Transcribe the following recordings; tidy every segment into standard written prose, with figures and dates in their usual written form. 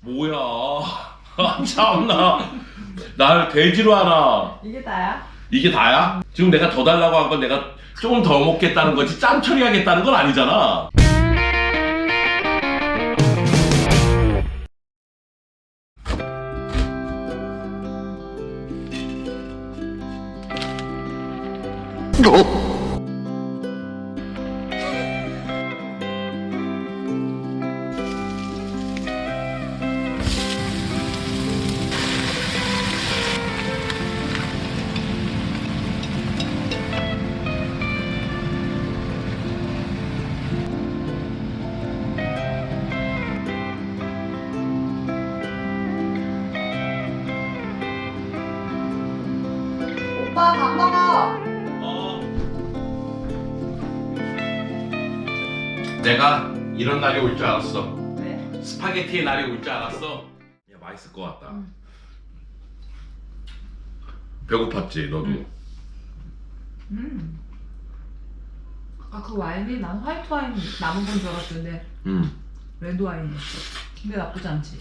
뭐야? 참나. 나를 돼지로 하나. 이게 다야? 이게 다야? 지금 내가 더 달라고 한 건 내가 조금 더 먹겠다는 거지 짬 처리하겠다는 건 아니잖아. 오빠 밥 먹어. 내가 이런 날이 올 줄 알았어. 왜? 스파게티의 날이 올 줄 알았어. 야, 맛있을 것 같다. 배고팠지 너도? 아, 그 와인이 난 화이트 와인 남은 건 줄 알았는데 레드 와인이었어. 근데 나쁘지 않지.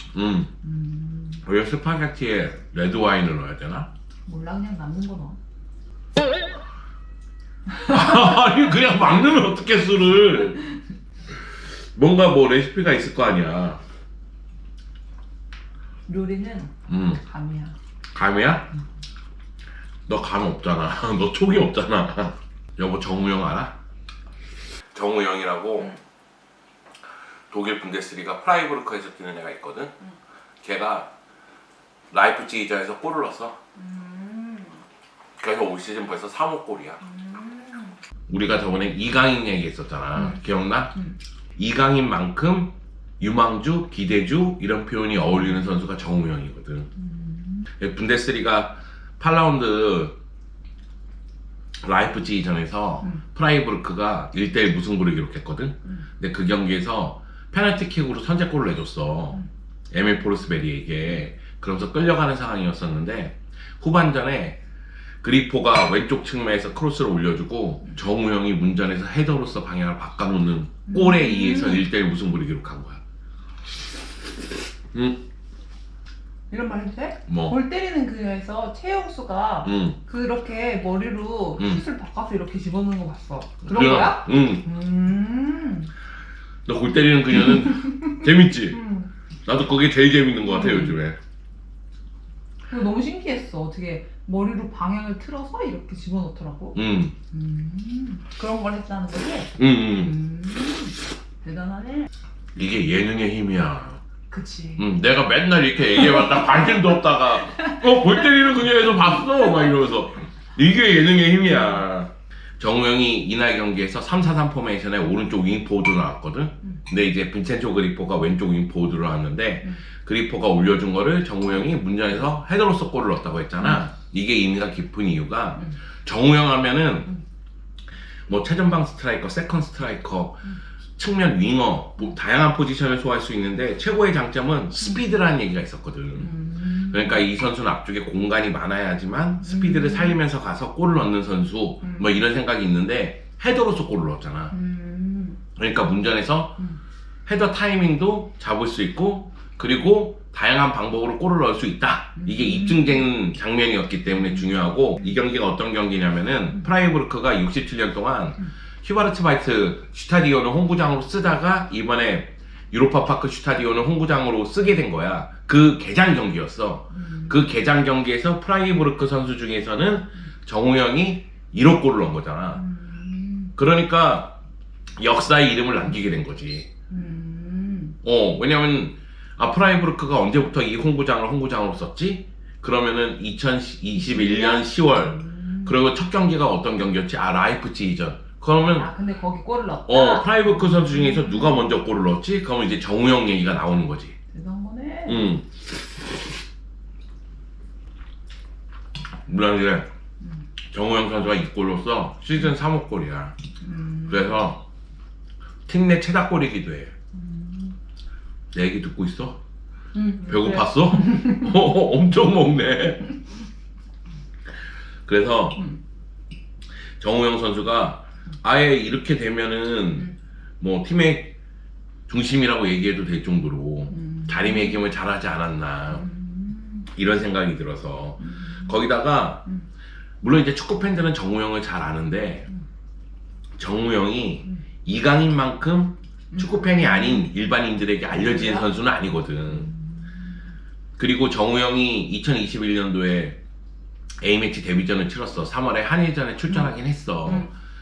왜 스파게티에 레드 와인을 넣어야 되나? 몰라, 그냥 남는 거 넣어. 아니 그냥 막 넣으면 어떻게 술을. 뭔가 뭐 레시피가 있을 거 아니야. 요리는 감이야. 감이야? 너 감 없잖아. 너 촉이 없잖아. 여보 정우영 알아? 정우영이라고 독일 분데스리가 프라이부르크에서 뛰는 애가 있거든. 걔가 라이프치히전에서 골을 넣었어. 그래서 올 시즌 벌써 3호 골이야. 우리가 저번에 이강인 얘기했었잖아. 기억나? 이강인 만큼 유망주, 기대주 이런 표현이 어울리는 선수가 정우영이거든. 분데스리가 8라운드 라이프치히전에서 프라이부르크가 1대1 무승부를 기록했거든. 근데 그 경기에서 페널티킥으로 선제골을 내줬어. 에밀 포르스베리에게. 그러면서 끌려가는 상황이었었는데 후반전에 그리포가 왼쪽 측면에서 크로스를 올려주고 정우영이 문전에서 헤더로서 방향을 바꿔놓는 골에 의해서 1대1 무승부를 기록한 거야. 이런 말 해도 돼? 뭐? 골 때리는 그녀에서 최영수가 그렇게 머리로 슛을 바꿔서 이렇게 집어넣는 거 봤어. 그런 거야? 너 골 때리는 그녀는 재밌지? 나도 그게 제일 재밌는 것 같아 요즘에. 그거 너무 신기했어. 어떻게 머리로 방향을 틀어서 이렇게 집어넣더라고. 그런 걸 했다는 거지? 대단하네. 이게 예능의 힘이야. 그치. 내가 맨날 이렇게 얘기해봤다 관심도 없다가 골 때리는 그녀에서 봤어 막 이러면서 이게 예능의 힘이야. 정우영이 이날 경기에서 3-4-3 포메이션에 오른쪽 윙포워드로 나왔거든. 근데 이제 빈첸조 그리포가 왼쪽 윙포워드로 나왔는데 그리포가 올려준 거를 정우영이 문전에서 헤더로서 골을 넣었다고 했잖아. 이게 의미가 깊은 이유가 정우영 하면은 뭐 최전방 스트라이커, 세컨 스트라이커, 측면 윙어, 뭐 다양한 포지션을 소화할 수 있는데 최고의 장점은 스피드라는 얘기가 있었거든. 그러니까 이 선수는 앞쪽에 공간이 많아야지만 스피드를 살리면서 가서 골을 넣는 선수 뭐 이런 생각이 있는데 헤더로서 골을 넣었잖아. 그러니까 문전에서 헤더 타이밍도 잡을 수 있고 그리고 다양한 방법으로 골을 넣을 수 있다. 이게 입증된 장면이었기 때문에 중요하고 이 경기가 어떤 경기냐면은 프라이부르크가 67년 동안 휘바르츠바이트 슈타디온을 홈구장으로 쓰다가 이번에 유로파파크 슈타디온을 홈구장으로 쓰게 된 거야. 그 개장 경기였어. 그 개장 경기에서 프라이부르크 선수 중에서는 정우영이 1호 골을 넣은 거잖아. 그러니까 역사의 이름을 남기게 된 거지. 왜냐면 프라이부르크가 언제부터 이 홈구장으로 썼지? 그러면은 2021년 10월. 그리고 첫 경기가 어떤 경기였지? 라이프치히전. 그러면 근데 거기 골을 넣었다? 프라이부르크 선수 중에서 누가 먼저 골을 넣었지? 그러면 이제 정우영 얘기가 나오는 거지. 대단한 거네. 물론 이제 정우영 선수가 이 골로써 시즌 3호 골이야. 그래서 팀 내 최다골이기도 해. 내 얘기 듣고 있어? 배고팠어? 엄청 먹네. 그래서 정우영 선수가 아예 이렇게 되면은 뭐 팀의 중심이라고 얘기해도 될 정도로 자리매김을 잘하지 않았나 이런 생각이 들어서 거기다가 물론 이제 축구 팬들은 정우영을 잘 아는데 정우영이 이강인만큼 축구 팬이 아닌 일반인들에게 알려진 선수는 아니거든. 그리고 정우영이 2021년도에 A매치 데뷔전을 치렀어. 3월에 한일전에 출전하긴 했어.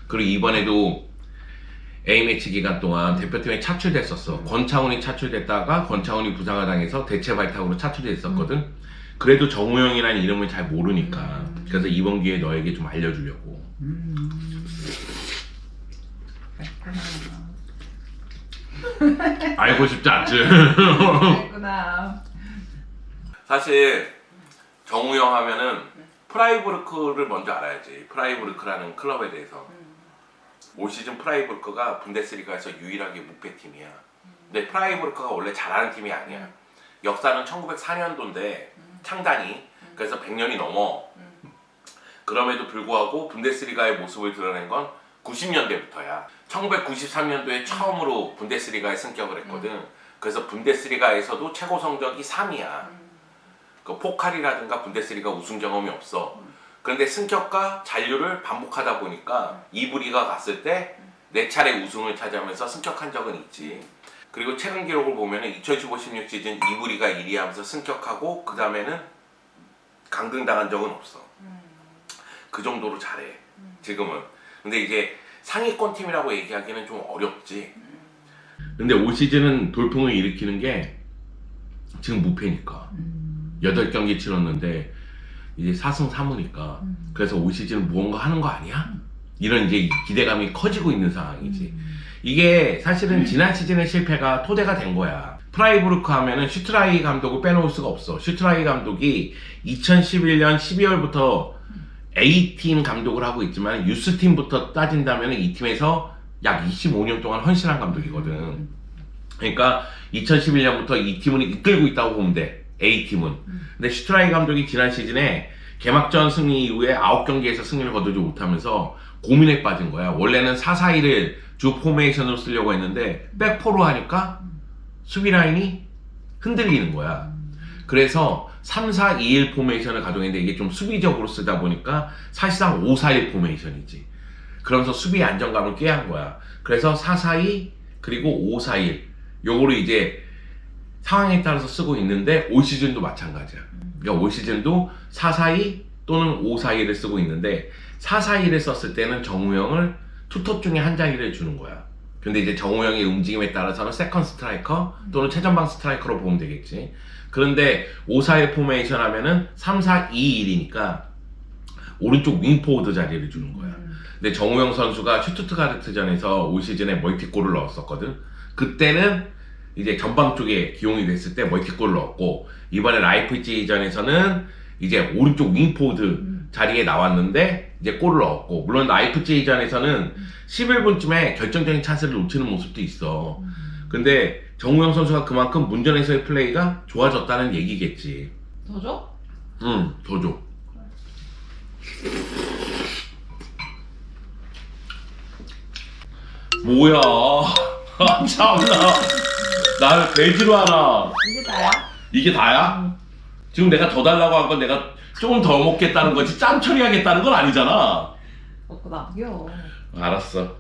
그리고 이번에도 A매치 기간 동안 대표팀에 차출됐었어. 권창훈이 차출됐다가 권창훈이 부상을 당해서 대체 발탁으로 차출됐었거든. 그래도 정우영이라는 이름을 잘 모르니까 그래서 이번 기회에 너에게 좀 알려주려고. 알고 싶지 않지? 그랬구나. 사실 정우영 하면은 프라이부르크를 먼저 알아야지. 프라이부르크라는 클럽에 대해서. 올 시즌 프라이부르크가 분데스리가에서 유일하게 무패팀이야. 근데 프라이부르크가 원래 잘하는 팀이 아니야. 역사는 1904년도인데 창단이 그래서 100년이 넘어. 그럼에도 불구하고 분데스리가의 모습을 드러낸 건 90년대부터야. 1993년도에 처음으로 분데스리가에 승격을 했거든. 그래서 분데스리가에서도 최고 성적이 3위야. 그 포칼이라든가 분데스리가 우승 경험이 없어. 그런데 승격과 잔류를 반복하다 보니까 2부 리가 갔을 때 4차례 우승을 차지하면서 승격한 적은 있지. 그리고 최근 기록을 보면 2015-16 시즌 2부 리가 1위 하면서 승격하고 그 다음에는 강등당한 적은 없어. 그 정도로 잘해 지금은. 근데 이제 상위권 팀이라고 얘기하기는 좀 어렵지. 근데 올 시즌은 돌풍을 일으키는 게 지금 무패니까 8경기 치렀는데 이제 4승 3무니까 그래서 올 시즌은 무언가 하는 거 아니야? 이런 이제 기대감이 커지고 있는 상황이지. 이게 사실은 지난 시즌의 실패가 토대가 된 거야. 프라이부르크 하면은 슈트라이 감독을 빼놓을 수가 없어. 슈트라이 감독이 2011년 12월부터 A팀 감독을 하고 있지만 유스팀부터 따진다면 이 팀에서 약 25년 동안 헌신한 감독이거든. 그러니까 2011년부터 이 팀을 이끌고 있다고 보면 돼. A팀은. 근데 슈트라이 감독이 지난 시즌에 개막전 승리 이후에 9경기에서 승리를 거두지 못하면서 고민에 빠진 거야. 원래는 4-4-2를 주 포메이션으로 쓰려고 했는데 백포로 하니까 수비 라인이 흔들리는 거야. 그래서 3-4-2-1 포메이션을 가동했는데 이게 좀 수비적으로 쓰다 보니까 사실상 5-4-1 포메이션이지. 그러면서 수비 안정감을 꾀한 거야. 그래서 4-4-2 그리고 5-4-1 요거를 이제 상황에 따라서 쓰고 있는데 올 시즌도 마찬가지야. 그러니까 올 시즌도 4-4-2 또는 5-4-1을 쓰고 있는데 4-4-1을 썼을 때는 정우영을 투톱 중에 한 자리를 주는 거야. 근데 이제 정우영의 움직임에 따라서는 세컨 스트라이커 또는 최전방 스트라이커로 보면 되겠지. 그런데 5-4-1 포메이션 하면은 3-4-2-1이니까 오른쪽 윙포워드 자리를 주는 거야. 근데 정우영 선수가 슈투트가르트전에서 올 시즌에 멀티골을 넣었었거든. 그때는 이제 전방 쪽에 기용이 됐을 때 멀티골을 넣었고, 이번에 라이프치히전에서는 이제 오른쪽 윙포워드 자리에 나왔는데 이제 골을 넣었고, 물론 라이프치히전에서는 11분쯤에 결정적인 찬스를 놓치는 모습도 있어. 근데 정우영 선수가 그만큼 문전에서의 플레이가 좋아졌다는 얘기겠지. 더 줘? 응, 더 줘. 뭐야? 참나. 날 배지로 하나. 이게 다야? 이게 다야? 지금 내가 더 달라고 한 건 내가 조금 더 먹겠다는 거지 짬 처리하겠다는 건 아니잖아. 먹고 남겨. 알았어.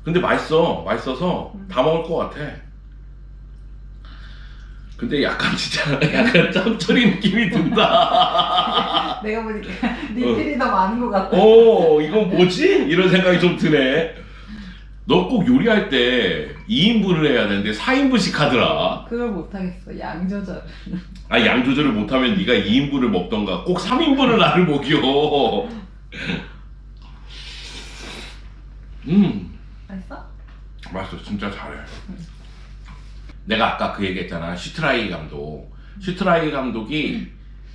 근데 맛있어. 맛있어서 다 먹을 것 같아. 근데 약간 진짜 약간 짬 처리 느낌이 든다. 내가 보니까 니들이 더 많은 것 같아. 이거 뭐지? 이런 생각이 좀 드네. 너 꼭 요리할 때 2인분을 해야 되는데 4인분씩 하더라. 그걸 못하겠어. 양 조절. 아, 양 조절을 못하면 네가 2인분을 먹던가 꼭 3인분을 나를 먹여. 맛있어? 맛있어. 진짜 잘해. 내가 아까 그 얘기했잖아. 슈트라이 감독. 슈트라이 감독이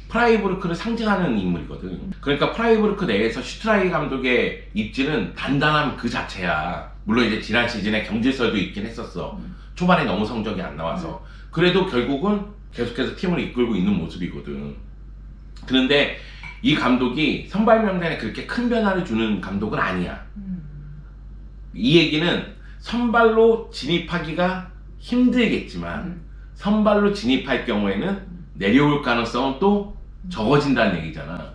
프라이부르크를 상징하는 인물이거든. 그러니까 프라이부르크 내에서 슈트라이 감독의 입지는 단단함 그 자체야. 물론 이제 지난 시즌에 경질설도 있긴 했었어. 초반에 너무 성적이 안 나와서. 그래도 결국은 계속해서 팀을 이끌고 있는 모습이거든. 그런데 이 감독이 선발 명단에 그렇게 큰 변화를 주는 감독은 아니야. 이 얘기는 선발로 진입하기가 힘들겠지만 선발로 진입할 경우에는 내려올 가능성은 또 적어진다는 얘기잖아.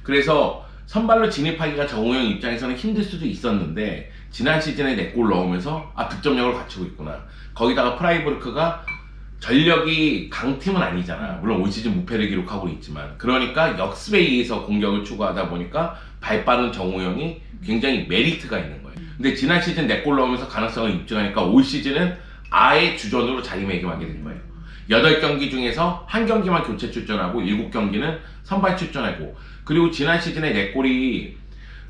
그래서 선발로 진입하기가 정우영 입장에서는 힘들 수도 있었는데 지난 시즌에 4골 넣으면서 득점력을 갖추고 있구나. 거기다가 프라이부르크가 전력이 강팀은 아니잖아. 물론 올 시즌 무패를 기록하고 있지만 그러니까 역습에 의해서 공격을 추구하다 보니까 발빠른 정우영이 굉장히 메리트가 있는 거예요. 근데 지난 시즌 4골 넣으면서 가능성을 입증하니까 올 시즌은 아예 주전으로 자리매김하게 된 거예요. 8경기 중에서 1경기만 교체 출전하고 7경기는 선발 출전하고, 그리고 지난 시즌에 4골이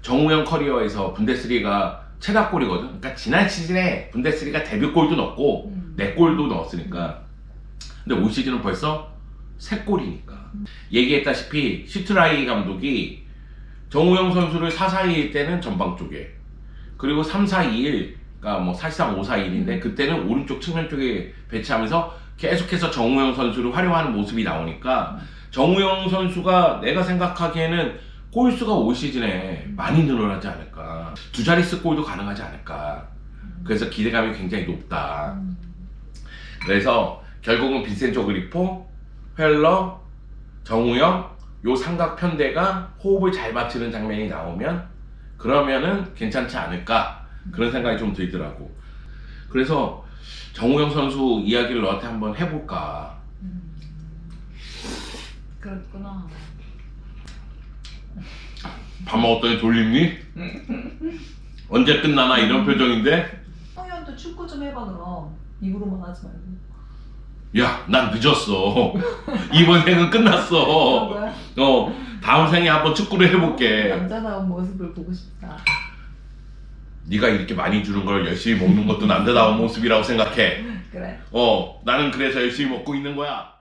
정우영 커리어에서 분데스리가 최다골이거든. 그러니까 지난 시즌에 분데스리가 데뷔골도 넣고 4골도 넣었으니까. 근데 올 시즌은 벌써 3골이니까. 얘기했다시피 슈트라이 감독이 정우영 선수를 4-4-2일 때는 전방 쪽에, 그리고 3-4-2-1, 뭐 사실상 5-4-1인데 그때는 오른쪽 측면 쪽에 배치하면서 계속해서 정우영 선수를 활용하는 모습이 나오니까 정우영 선수가 내가 생각하기에는 골수가 올 시즌에 많이 늘어나지 않을까. 2자릿수 골도 가능하지 않을까. 그래서 기대감이 굉장히 높다. 그래서 결국은 빈센조 그리포, 헬러, 정우영 요 삼각 편대가 호흡을 잘 맞추는 장면이 나오면 그러면은 괜찮지 않을까, 그런 생각이 좀 들더라고. 그래서 정우영 선수 이야기를 너한테 한번 해볼까. 그렇구나. 밥 먹었더니 졸립니? 언제 끝나나 이런 표정인데? 성현도 축구 좀 해봐 그럼. 입으로만 하지 말고. 야, 난 늦었어. 이번 생은 끝났어. 뭐야? 다음 생에 한번 축구를 해볼게. 남자다운 모습을 보고 싶다. 네가 이렇게 많이 주는 걸 열심히 먹는 것도 남자다운 모습이라고 생각해. 그래. 나는 그래서 열심히 먹고 있는 거야.